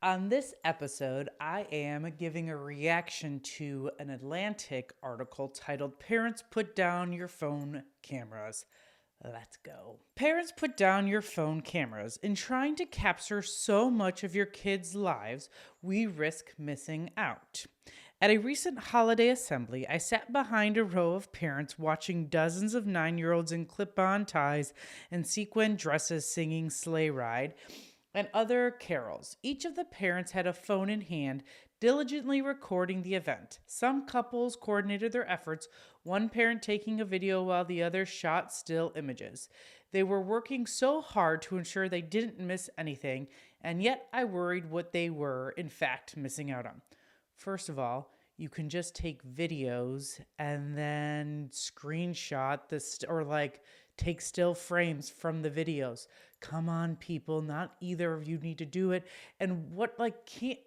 On this episode, I am giving a reaction to an Atlantic article titled Parents Put Down Your Phone Cameras. Let's go. Parents put down your phone cameras. In trying to capture so much of your kids' lives, we risk missing out. At a recent holiday assembly, I sat behind a row of parents watching dozens of 9-year-olds in clip on ties and sequin dresses singing Sleigh Ride and other carols. Each of the parents had a phone in hand, diligently recording the event. Some couples coordinated their efforts, one parent taking a video while the other shot still images. They were working so hard to ensure they didn't miss anything, and yet I worried what they were, in fact, missing out on. First of all, you can just take videos and then screenshot this or take still frames from the videos. Come on, people, not either of you need to do it. And what can't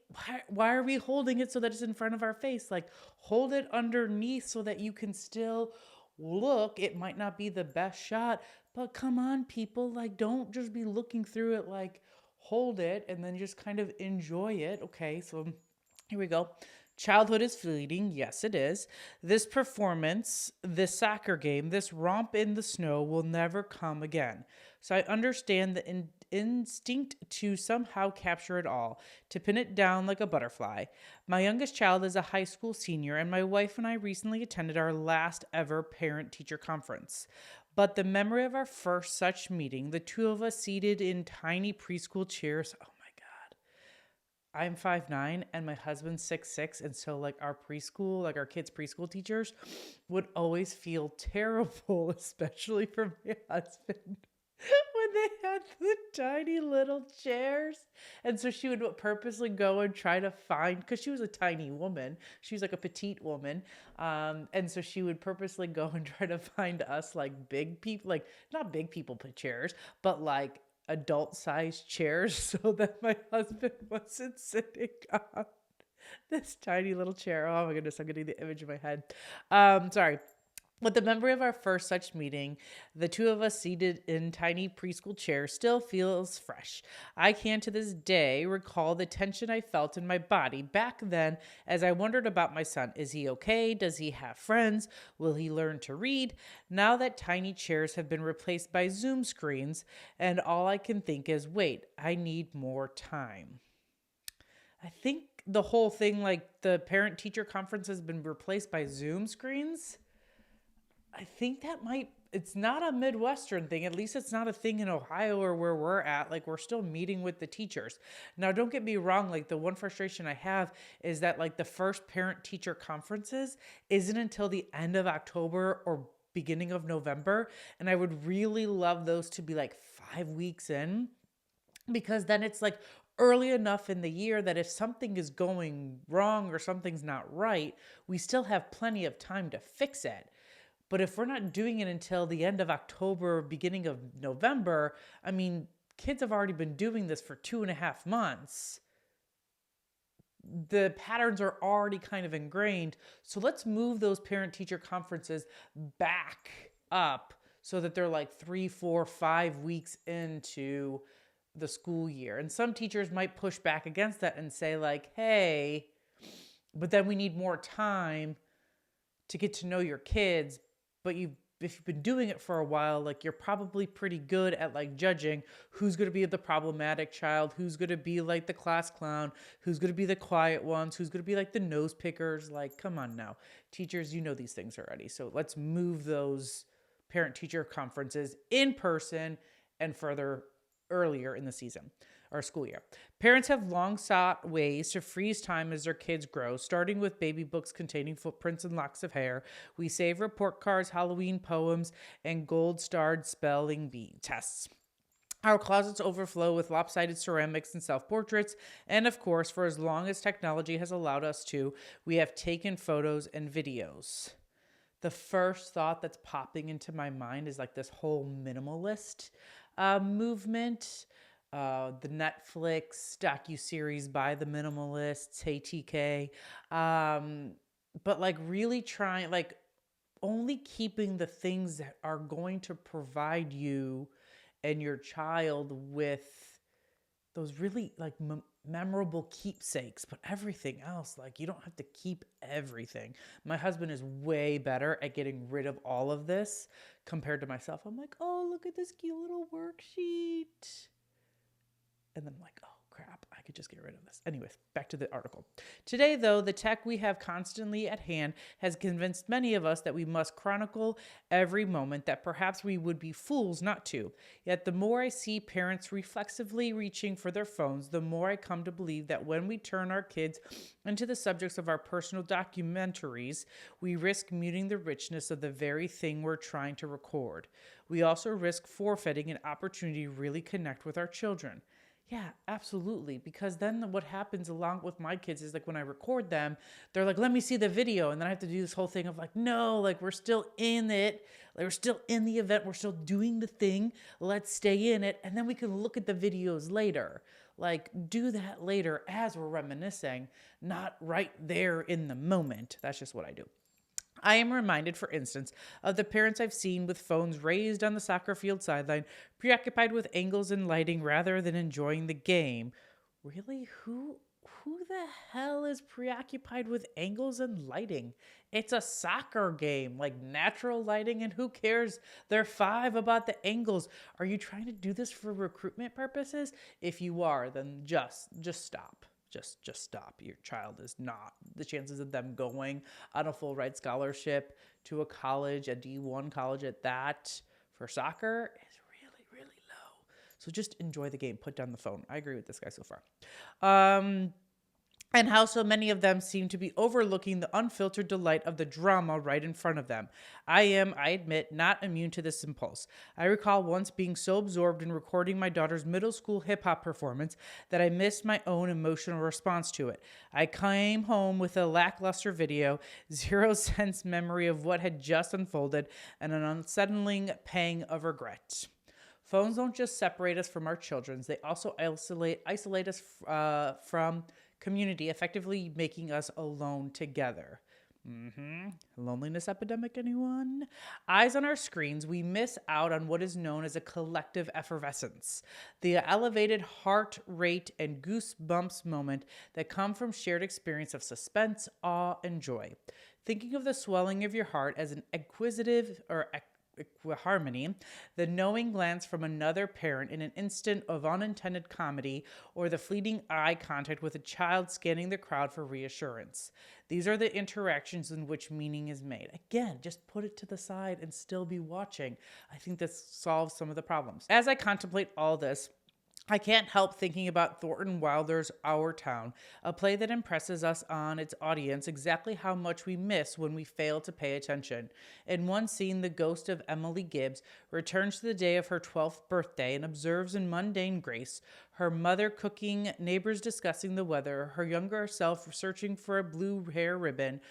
why are we holding it so that it's in front of our face? Like, hold it underneath so that you can still look. It might not be the best shot, but come on, people, don't just be looking through it. Hold it and then just kind of enjoy it. Okay, so here we go. Childhood is fleeting. Yes, it is. This performance, this soccer game, this romp in the snow will never come again. So I understand the instinct to somehow capture it all, to pin it down like a butterfly. My youngest child is a high school senior, and my wife and I recently attended our last ever parent teacher conference. But the memory of our first such meeting, the two of us seated in tiny preschool chairs, oh my God. I'm 5'9" and my husband's 6'6", and so our preschool, our kids' preschool teachers would always feel terrible, especially for my husband, when they had the tiny little chairs. And so she would purposely go and try to find, because she was a tiny woman, she was like a petite woman, and so she would purposely go and try to find us big people, not big people chairs, but adult-sized chairs so that my husband wasn't sitting on this tiny little chair. Oh my goodness, I'm getting the image in my head. Sorry. But the memory of our first such meeting, the two of us seated in tiny preschool chairs, still feels fresh. I can to this day recall the tension I felt in my body back then as I wondered about my son. Is he okay? Does he have friends? Will he learn to read? Now that tiny chairs have been replaced by Zoom screens, and all I can think is, wait, I need more time. I think the whole thing, the parent teacher conference, has been replaced by Zoom screens. I think it's not a Midwestern thing. At least it's not a thing in Ohio or where we're at. We're still meeting with the teachers. Now, don't get me wrong. The one frustration I have is that the first parent teacher conferences isn't until the end of October or beginning of November. And I would really love those to be 5 weeks in, because then it's early enough in the year that if something is going wrong or something's not right, we still have plenty of time to fix it. But if we're not doing it until the end of October, beginning of November, I mean, kids have already been doing this for 2.5 months. The patterns are already kind of ingrained. So let's move those parent-teacher conferences back up so that they're 3, 4, 5 weeks into the school year. And some teachers might push back against that and say hey, but then we need more time to get to know your kids. But if you've been doing it for a while, you're probably pretty good at judging who's going to be the problematic child, who's going to be the class clown, who's going to be the quiet ones, who's going to be the nose pickers. Come on now, teachers, you know these things already. So let's move those parent teacher conferences in person and further earlier in the season or school year. Parents have long sought ways to freeze time as their kids grow, starting with baby books containing footprints and locks of hair. We save report cards, Halloween poems, and gold-starred spelling bee tests. Our closets overflow with lopsided ceramics and self-portraits. And of course, for as long as technology has allowed us to, we have taken photos and videos. The first thought that's popping into my mind is this whole minimalist movement. The Netflix docuseries by the minimalists, Hey TK. But really trying, only keeping the things that are going to provide you and your child with those really memorable keepsakes, but everything else, like, you don't have to keep everything. My husband is way better at getting rid of all of this compared to myself. I'm like, oh, look at this cute little worksheet. And then I'm like, oh crap, I could just get rid of this. Anyways, back to the article. Today, though, the tech we have constantly at hand has convinced many of us that we must chronicle every moment, that perhaps we would be fools not to. Yet the more I see parents reflexively reaching for their phones, the more I come to believe that when we turn our kids into the subjects of our personal documentaries, we risk muting the richness of the very thing we're trying to record. We also risk forfeiting an opportunity to really connect with our children. Yeah, absolutely. Because then what happens along with my kids is, like, when I record them, they're like, let me see the video. And then I have to do this whole thing of like, no, like, we're still in it. Like, we're still in the event. We're still doing the thing. Let's stay in it. And then we can look at the videos later. Like, do that later as we're reminiscing, not right there in the moment. That's just what I do. I am reminded, for instance, of the parents I've seen with phones raised on the soccer field sideline, preoccupied with angles and lighting rather than enjoying the game. Really? Who the hell is preoccupied with angles and lighting? It's a soccer game, like natural lighting, and who cares? They're 5 about the angles. Are you trying to do this for recruitment purposes? If you are, then just stop. Just stop. Your child is not. The chances of them going on a full ride scholarship to a college, a D1 college at that, for soccer is really, really low. So just enjoy the game. Put down the phone. I agree with this guy so far. And how so many of them seem to be overlooking the unfiltered delight of the drama right in front of them. I admit, not immune to this impulse. I recall once being so absorbed in recording my daughter's middle school hip hop performance that I missed my own emotional response to it. I came home with a lackluster video, zero sense memory of what had just unfolded, and an unsettling pang of regret. Phones don't just separate us from our children, they also isolate us from community, effectively making us alone together. Loneliness epidemic, anyone? Eyes on our screens, we miss out on what is known as a collective effervescence, the elevated heart rate and goosebumps moment that come from shared experience of suspense, awe, and joy. Thinking of the swelling of your heart as an acquisitive or harmony, the knowing glance from another parent in an instant of unintended comedy, or the fleeting eye contact with a child scanning the crowd for reassurance. These are the interactions in which meaning is made. Again, just put it to the side and still be watching. I think this solves some of the problems. As I contemplate all this, I can't help thinking about Thornton Wilder's Our Town, a play that impresses us on its audience exactly how much we miss when we fail to pay attention. In one scene, the ghost of Emily Gibbs returns to the day of her 12th birthday and observes in mundane grace her mother cooking, neighbors discussing the weather, her younger self searching for a blue hair ribbon,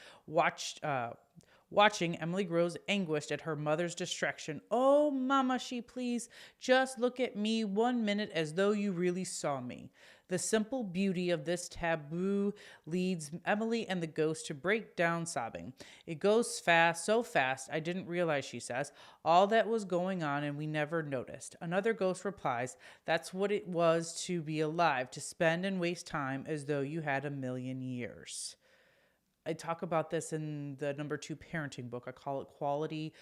Watching, Emily grows anguished at her mother's distraction. Oh, Mama, she please, just look at me 1 minute as though you really saw me. The simple beauty of this taboo leads Emily and the ghost to break down sobbing. It goes fast, so fast, I didn't realize, she says, all that was going on and we never noticed. Another ghost replies, that's what it was to be alive, to spend and waste time as though you had 1,000,000 years. I talk about this in the number 2 parenting book. I call it quality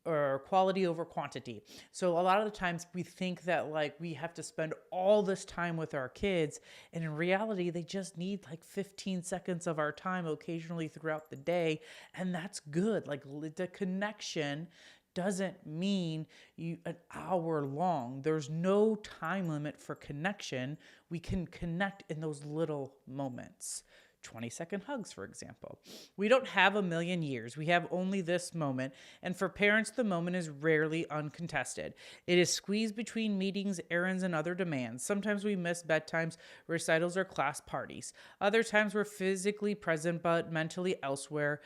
over quantity. So a lot of the times we think that, like, we have to spend all this time with our kids, and in reality they just need like 15 seconds of our time occasionally throughout the day, and that's good. Like, the connection doesn't mean an hour long. There's no time limit for connection. We can connect in those little moments. 20-second hugs, for example. We don't have 1,000,000 years. We have only this moment. And for parents, the moment is rarely uncontested. It is squeezed between meetings, errands, and other demands. Sometimes we miss bedtimes, recitals, or class parties. Other times we're physically present but mentally elsewhere,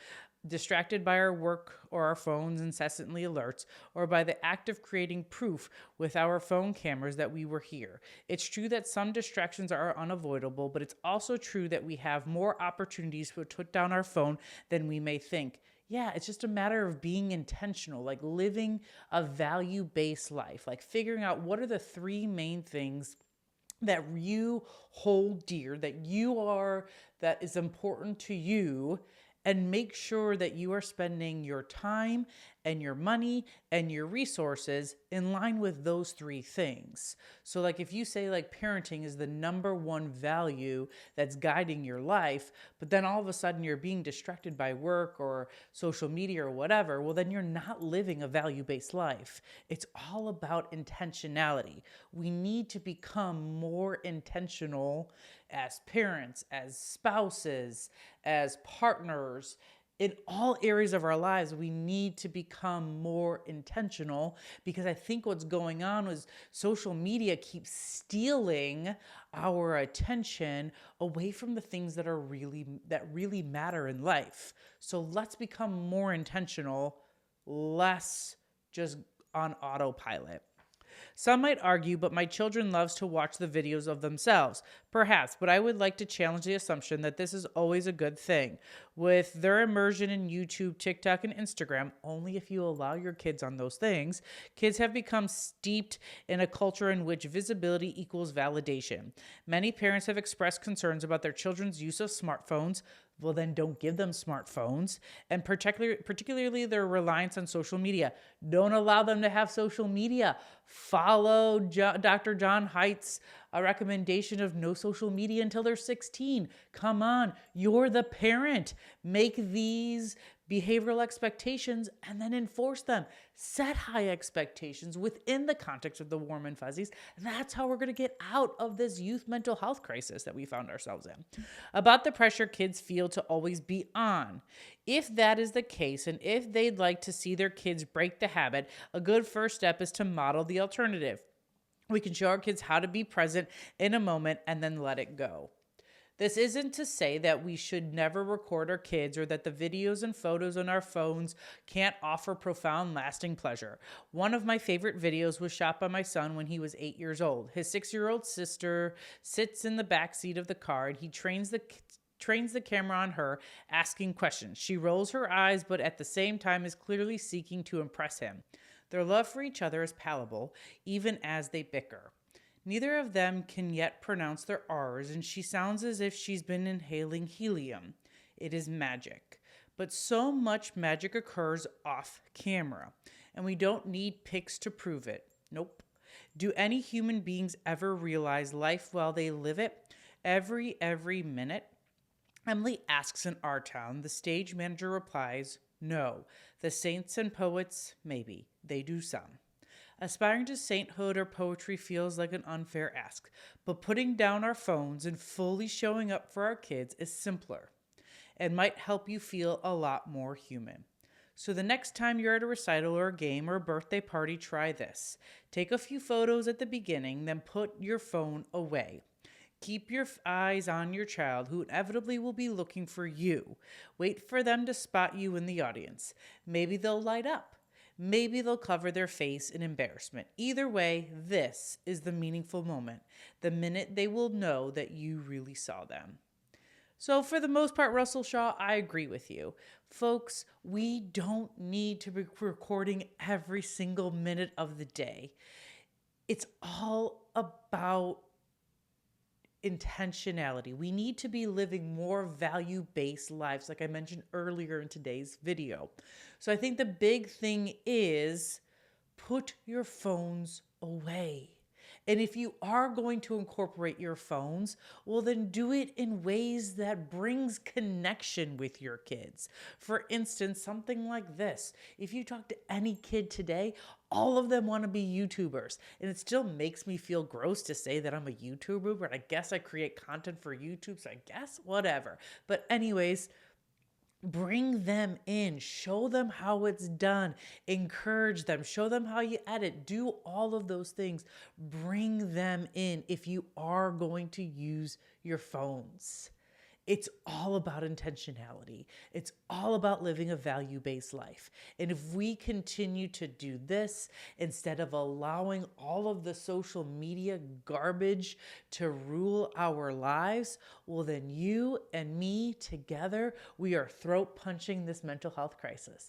distracted by our work or our phone's incessantly alerts, or by the act of creating proof with our phone cameras that we were here. It's true that some distractions are unavoidable, but it's also true that we have more opportunities to put down our phone than we may think. Yeah, it's just a matter of being intentional, like living a value-based life, like figuring out what are the 3 main things that you hold dear, that is important to you, and make sure that you are spending your time and your money and your resources in line with those three things. So like if you say like parenting is the number one value that's guiding your life, but then all of a sudden you're being distracted by work or social media or whatever, well then you're not living a value-based life. It's all about intentionality. We need to become more intentional as parents, as spouses, as partners, in all areas of our lives. We need to become more intentional, because I think what's going on is social media keeps stealing our attention away from the things that really matter in life. So let's become more intentional, less just on autopilot. Some might argue, but my children loves to watch the videos of themselves. Perhaps, but I would like to challenge the assumption that this is always a good thing. With their immersion in YouTube, TikTok, and Instagram, only if you allow your kids on those things, kids have become steeped in a culture in which visibility equals validation. Many parents have expressed concerns about their children's use of smartphones. Well, then don't give them smartphones, and particularly their reliance on social media. Don't allow them to have social media. Follow Dr. John Haidt's recommendation of no social media until they're 16. Come on, you're the parent. Make these behavioral expectations and then enforce them. Set high expectations within the context of the warm and fuzzies. That's how we're going to get out of this youth mental health crisis that we found ourselves in. About the pressure kids feel to always be on. If that is the case, and if they'd like to see their kids break the habit, a good first step is to model the alternative. We can show our kids how to be present in a moment and then let it go. This isn't to say that we should never record our kids, or that the videos and photos on our phones can't offer profound, lasting pleasure. One of my favorite videos was shot by my son when he was 8 years old. His 6-year-old sister sits in the back seat of the car, and he trains the camera on her, asking questions. She rolls her eyes, but at the same time is clearly seeking to impress him. Their love for each other is palpable, even as they bicker. Neither of them can yet pronounce their R's, and she sounds as if she's been inhaling helium. It is magic. But so much magic occurs off camera, and we don't need pics to prove it. Nope. Do any human beings ever realize life while they live it? Every minute? Emily asks in our town. The stage manager replies, no. The saints and poets, maybe. They do some. Aspiring to sainthood or poetry feels like an unfair ask, but putting down our phones and fully showing up for our kids is simpler and might help you feel a lot more human. So the next time you're at a recital or a game or a birthday party, try this. Take a few photos at the beginning, then put your phone away. Keep your eyes on your child, who inevitably will be looking for you. Wait for them to spot you in the audience. Maybe they'll light up. Maybe they'll cover their face in embarrassment. Either way, this is the meaningful moment, the minute they will know that you really saw them. So for the most part, Russell Shaw, I agree with you. Folks, we don't need to be recording every single minute of the day. It's all about intentionality. We need to be living more value-based lives, like I mentioned earlier in today's video. So I think the big thing is put your phones away. And if you are going to incorporate your phones, well, then do it in ways that brings connection with your kids. For instance, something like this. If you talk to any kid today, all of them want to be YouTubers. And it still makes me feel gross to say that I'm a YouTuber, but I guess I create content for YouTube, so I guess whatever. But anyways, bring them in, show them how it's done, encourage them, show them how you edit, do all of those things. Bring them in if you are going to use your phones. It's all about intentionality. It's all about living a value-based life. And if we continue to do this, instead of allowing all of the social media garbage to rule our lives, well, then you and me together, we are throat punching this mental health crisis.